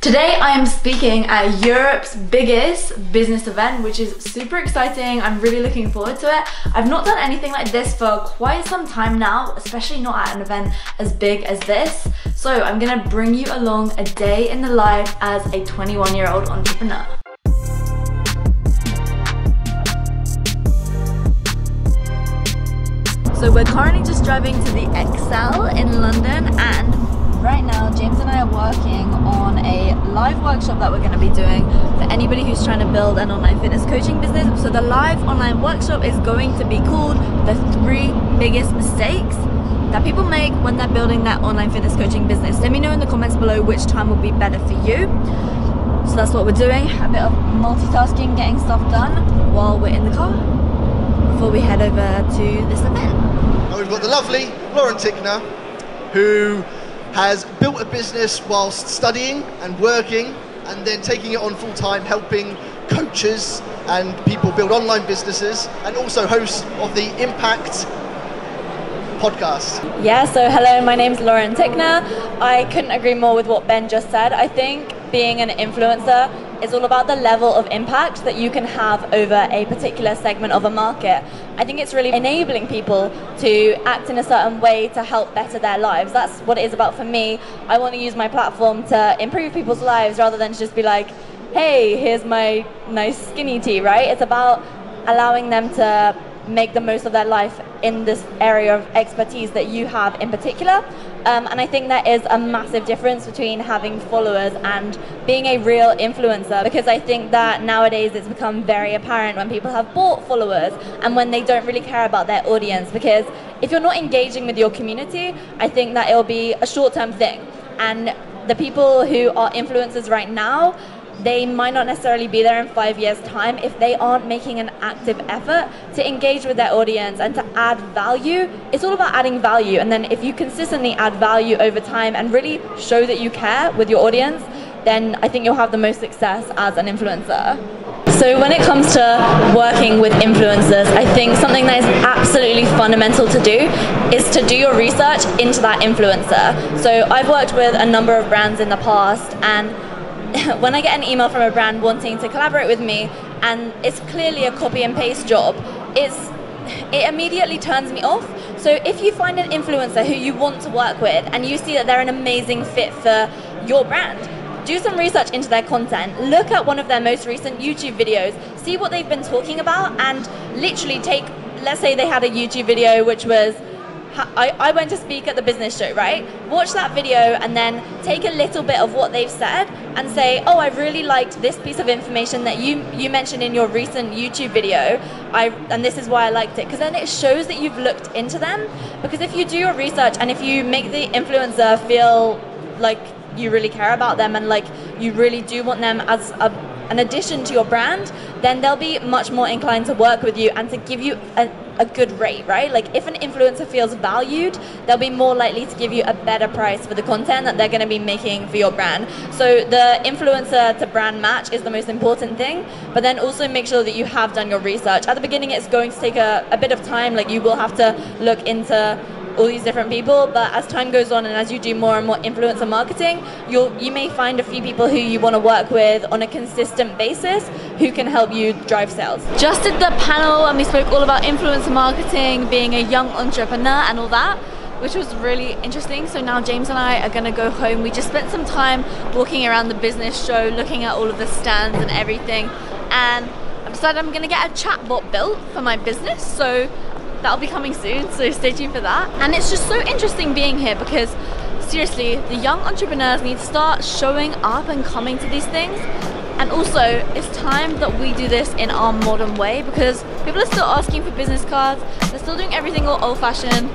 Today I am speaking at Europe's biggest business event, which is super exciting. I'm really looking forward to it. I've not done anything like this for quite some time now, especially not at an event as big as this. So I'm gonna bring you along a day in the life as a 21-year-old entrepreneur. So we're currently just driving to the Excel in London, and right now James and I are working on a live workshop that we're going to be doing for anybody who's trying to build an online fitness coaching business. So the live online workshop is going to be called the 3 biggest mistakes that people make when they're building their online fitness coaching business. Let me know in the comments below which time will be better for you. So that's what we're doing, a bit of multitasking, getting stuff done while we're in the car before we head over to this event. And we've got the lovely Tickner, who has built a business whilst studying and working, and then taking it on full time, helping coaches and people build online businesses, and also host of the Impact podcast. Yeah, so hello, my name's Tickner. I couldn't agree more with what Ben just said. I think being an influencer is all about the level of impact that you can have over a particular segment of a market. I think it's really enabling people to act in a certain way to help better their lives. That's what it is about for me. I want to use my platform to improve people's lives rather than to just be like, hey, here's my nice skinny tea, right? It's about allowing them to make the most of their life in this area of expertise that you have in particular. And I think there is a massive difference between having followers and being a real influencer, because I think that nowadays it's become very apparent when people have bought followers and when they don't really care about their audience, because if you're not engaging with your community, I think that it'll be a short-term thing. And the people who are influencers right now, they might not necessarily be there in 5 years' time if they aren't making an active effort to engage with their audience and to add value. It's all about adding value, and then if you consistently add value over time and really show that you care with your audience, then I think you'll have the most success as an influencer. So when it comes to working with influencers, I think something that is absolutely fundamental to do is to do your research into that influencer. So I've worked with a number of brands in the past, and when I get an email from a brand wanting to collaborate with me and it's clearly a copy and paste job, it immediately turns me off. So if you find an influencer who you want to work with and you see that they're an amazing fit for your brand, do some research into their content, look at one of their most recent YouTube videos, see what they've been talking about, and literally take, let's say they had a YouTube video which was, I went to speak at the business show, right? Watch that video and then take a little bit of what they've said and say, oh, I really liked this piece of information that you mentioned in your recent YouTube video, and this is why I liked it. Because then it shows that you've looked into them. Because if you do your research and if you make the influencer feel like you really care about them and like you really do want them as an addition to your brand, then they'll be much more inclined to work with you and to give you a good rate, right? Like if an influencer feels valued, they'll be more likely to give you a better price for the content that they're going to be making for your brand. So the influencer to brand match is the most important thing, but then also make sure that you have done your research. At the beginning, it's going to take a bit of time. Like you will have to look into all these different people, but as time goes on and as you do more and more influencer marketing, you may find a few people who you want to work with on a consistent basis who can help you drive sales. Just did the panel and we spoke all about influencer marketing, being a young entrepreneur and all that, which was really interesting. So now James and I are gonna go home. We just spent some time walking around the business show, looking at all of the stands and everything, and I've decided I'm gonna get a chatbot built for my business, so that'll be coming soon, so stay tuned for that. And it's just so interesting being here because seriously, the young entrepreneurs need to start showing up and coming to these things. And also, it's time that we do this in our modern way, because people are still asking for business cards, they're still doing everything all old-fashioned,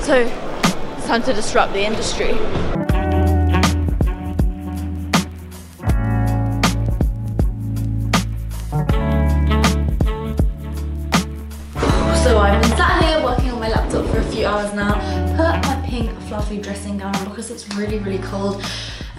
so it's time to disrupt the industry. So I've been sat here working on my laptop for a few hours now, put my pink fluffy dressing gown on because it's really, really cold.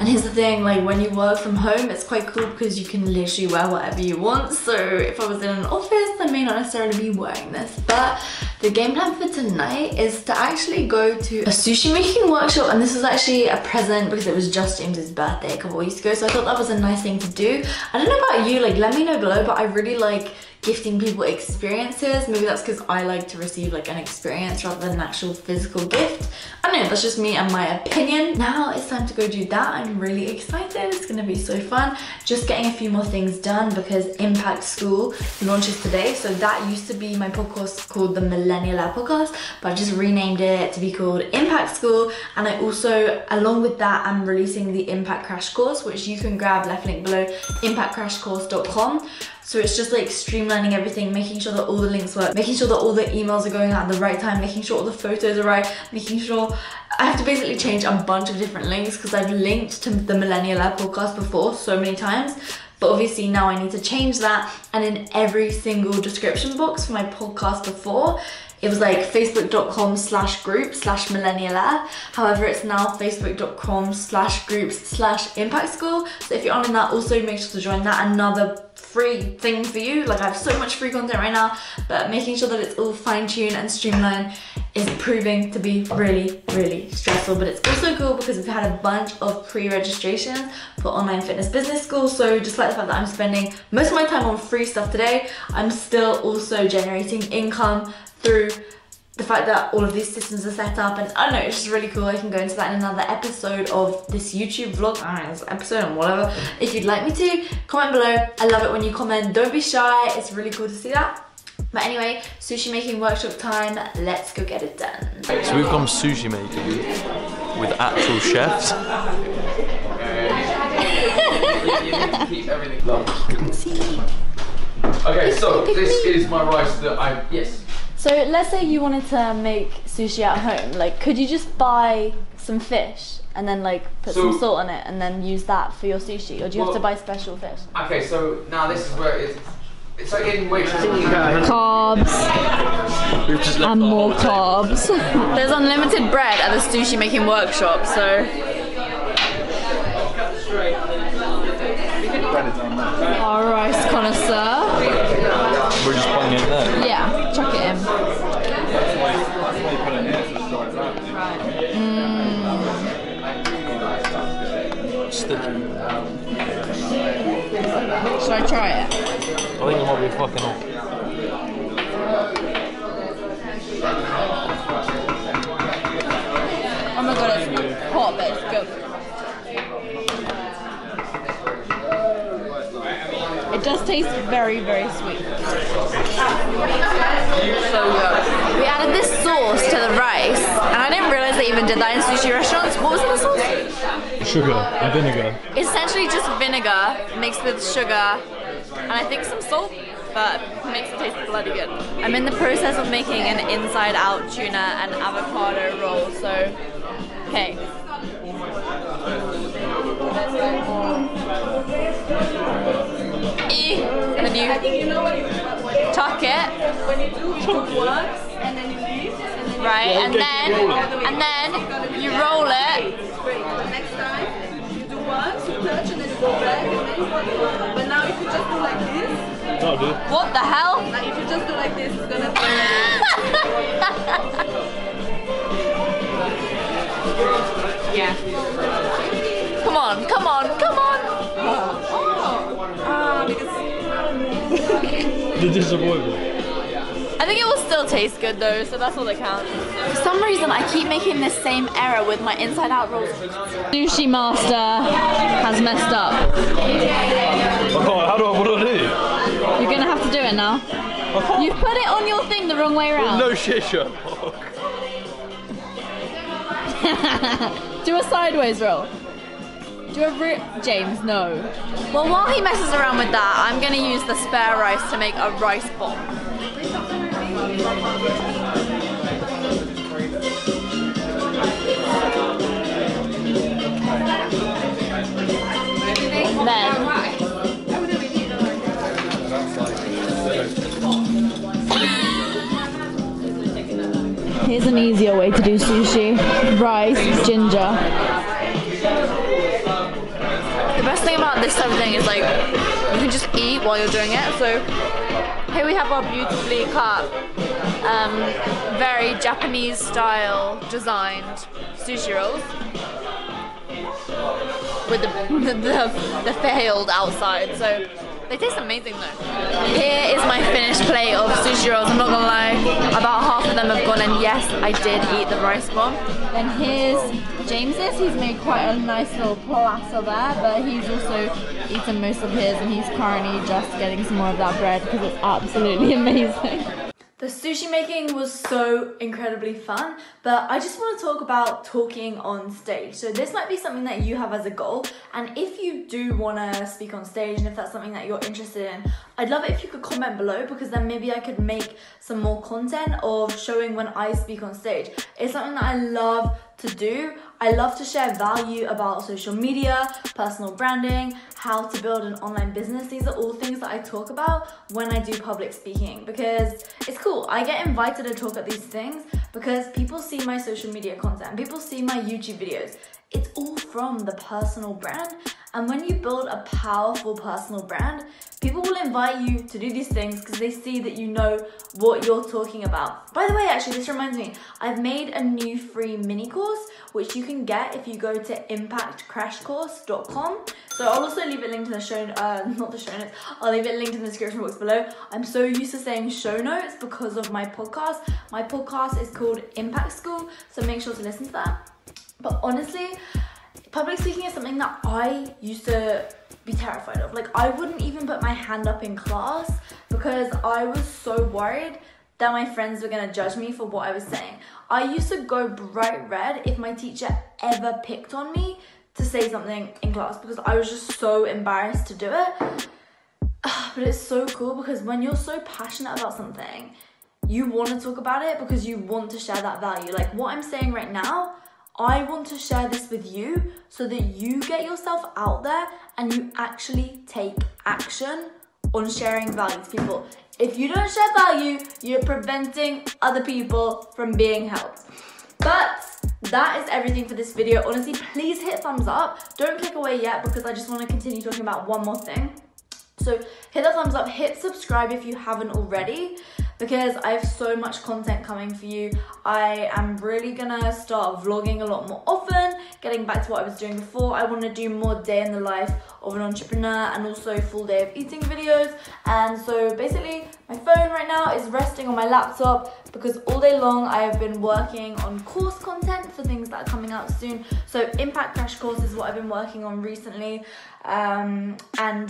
And here's the thing, like when you work from home, it's quite cool because you can literally wear whatever you want. So if I was in an office, I may not necessarily be wearing this. But the game plan for tonight is to actually go to a sushi making workshop. And this was actually a present because it was just James's birthday a couple weeks ago. So I thought that was a nice thing to do. I don't know about you, like let me know below, but I really like gifting people experiences. Maybe that's because I like to receive like an experience rather than an actual physical gift. I don't know, that's just me and my opinion. Now it's time to go do that. I'm really excited. It's gonna be so fun. Just getting a few more things done because Impact School launches today. So that used to be my podcast called the Millennial Lab Podcast, but I just renamed it to be called Impact School. And I also, along with that, I'm releasing the Impact Crash Course, which you can grab, left link below, impactcrashcourse.com. So it's just like streamlining everything, making sure that all the links work, making sure that all the emails are going out at the right time, making sure all the photos are right, making sure I have to basically change a bunch of different links because I've linked to the Millennial Lab podcast before so many times. But obviously now I need to change that. And in every single description box for my podcast before, it was like facebook.com/group/millennialab. However, it's now facebook.com/groups/impact school. So if you're on in that, also make sure to join that. Another free thing for you. Like I have so much free content right now, but making sure that it's all fine-tuned and streamlined is proving to be really, really stressful. But it's also cool because we've had a bunch of pre-registrations for online fitness business school. So just like the fact that I'm spending most of my time on free stuff today, I'm still also generating income through the fact that all of these systems are set up. And I don't know, it's just really cool. I can go into that in another episode of this YouTube vlog. I don't know, this episode and whatever. If you'd like me to, comment below. I love it when you comment. Don't be shy. It's really cool to see that. But anyway, sushi making workshop time. Let's go get it done. So we've gone sushi making with actual chefs. Okay, so this is my rice that yes. So let's say you wanted to make sushi at home. Like, could you just buy some fish and then like put some salt on it and then use that for your sushi? Or do you have to buy special fish? Okay, so now this is where it's like in which Carbs and more carbs. There's unlimited bread at the sushi making workshop, so our rice connoisseur. We're just putting it in there. Yeah, chuck it in. Sticky. Should I try it? I think it might be fucking off. Oh my god, it's hot, but it's good. It does taste very, very sweet. So good. We added this sauce to the rice, and I didn't realize they even did that in sushi restaurants. What was in the sauce? Sugar and vinegar. It's essentially just vinegar mixed with sugar, and I think some salt, but it makes it taste bloody good. I'm in the process of making an inside-out tuna and avocado roll, so, okay. Then you tuck it, right, and then you roll it. Next time you do once, you touch, and then you go back, and then you but now if you just do like this, No, dude. What the hell? like if you just do like this, it's gonna yeah. Come on, come on, come on. Because The disappointment. I think it will still taste good though, so that's all that counts. For some reason, I keep making this same error with my inside-out rolls. Sushi master has messed up. Oh, what do I do? You're gonna have to do it now. You put it on your thing the wrong way around. No shit, Sherlock. Do a sideways roll. Do a James, no. Well, while he messes around with that, I'm gonna use the spare rice to make a rice bomb. Then here's an easier way to do sushi. Rice, ginger. thing about this type of thing is like you can just eat while you're doing it. So here we have our beautifully cut, very Japanese style designed sushi rolls with the failed outside. So they taste amazing though. Here is my finished plate of sushi rolls. I'm not gonna lie, about half of them have gone, and yes, I did eat the rice bomb. Then here's James's. He's made quite a nice little platter there, but he's also eaten most of his, and he's currently just getting some more of that bread because it's absolutely amazing. The sushi making was so incredibly fun, but I just want to talk about talking on stage. So this might be something that you have as a goal, and if you do want to speak on stage and if that's something that you're interested in, I'd love it if you could comment below, because then maybe I could make some more content of showing when I speak on stage. It's something that I love to do. I love to share value about social media, personal branding, how to build an online business. These are all things that I talk about when I do public speaking, because it's cool. I get invited to talk at these things because people see my social media content, people see my YouTube videos. It's all from the personal brand. And when you build a powerful personal brand, people will invite you to do these things because they see that you know what you're talking about. By the way, actually, this reminds me, I've made a new free mini course, which you can get if you go to impactcrashcourse.com. So I'll also leave it linked in the show, not the show notes, I'll leave it linked in the description box below. I'm so used to saying show notes because of my podcast. My podcast is called Impact School, so make sure to listen to that. But honestly, public speaking is something that I used to be terrified of. Like, I wouldn't even put my hand up in class because I was so worried that my friends were gonna judge me for what I was saying. I used to go bright red if my teacher ever picked on me to say something in class because I was just so embarrassed to do it. But it's so cool because when you're so passionate about something, you want to talk about it because you want to share that value. Like what I'm saying right now, I want to share this with you so that you get yourself out there and you actually take action on sharing value to people. If you don't share value, you're preventing other people from being helped. But that is everything for this video. Honestly, please hit thumbs up. Don't click away yet because I just want to continue talking about one more thing. So hit that thumbs up, hit subscribe if you haven't already, because I have so much content coming for you. I am really gonna start vlogging a lot more often, getting back to what I was doing before. I want to do more day in the life of an entrepreneur and also full day of eating videos. And so basically my phone right now is resting on my laptop because all day long I have been working on course content for things that are coming out soon. So Impact Crash Course is what I've been working on recently, and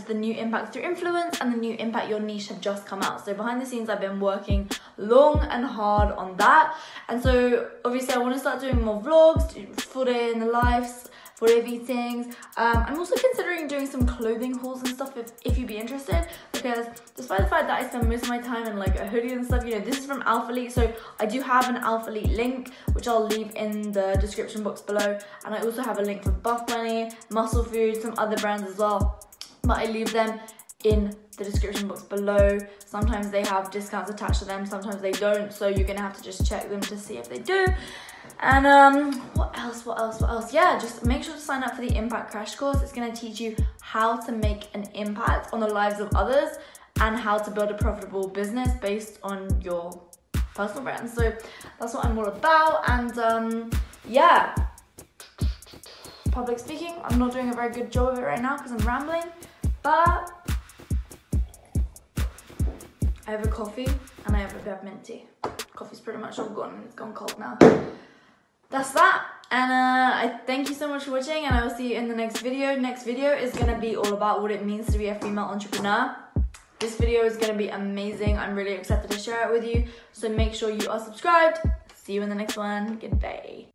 the new Impact Through Influence and the new Impact Your Niche have just come out. So behind the scenes I've been working long and hard on that, and so obviously I want to start doing more vlogs, do full day in the life, full day of eatings. I'm also considering doing some clothing hauls and stuff if you'd be interested, because despite the fact that I spend most of my time in like a hoodie and stuff, you know, this is from Alpha Elite, so I do have an Alpha Elite link which I'll leave in the description box below, and I also have a link for Buff Bunny, Muscle Food, some other brands as well, but I leave them in the description box below. Sometimes they have discounts attached to them, sometimes they don't, so you're gonna have to just check them to see if they do. And what else? Yeah, just make sure to sign up for the Impact Crash Course. It's gonna teach you how to make an impact on the lives of others and how to build a profitable business based on your personal brand. So that's what I'm all about. And yeah, public speaking, I'm not doing a very good job of it right now because I'm rambling, but I have a coffee and I have a peppermint tea. Coffee's pretty much all gone, it's gone cold now. That's that, and I thank you so much for watching, and I will see you in the next video. Next video is going to be all about what it means to be a female entrepreneur. This video is going to be amazing. I'm really excited to share it with you, so make sure you are subscribed. See you in the next one. Goodbye.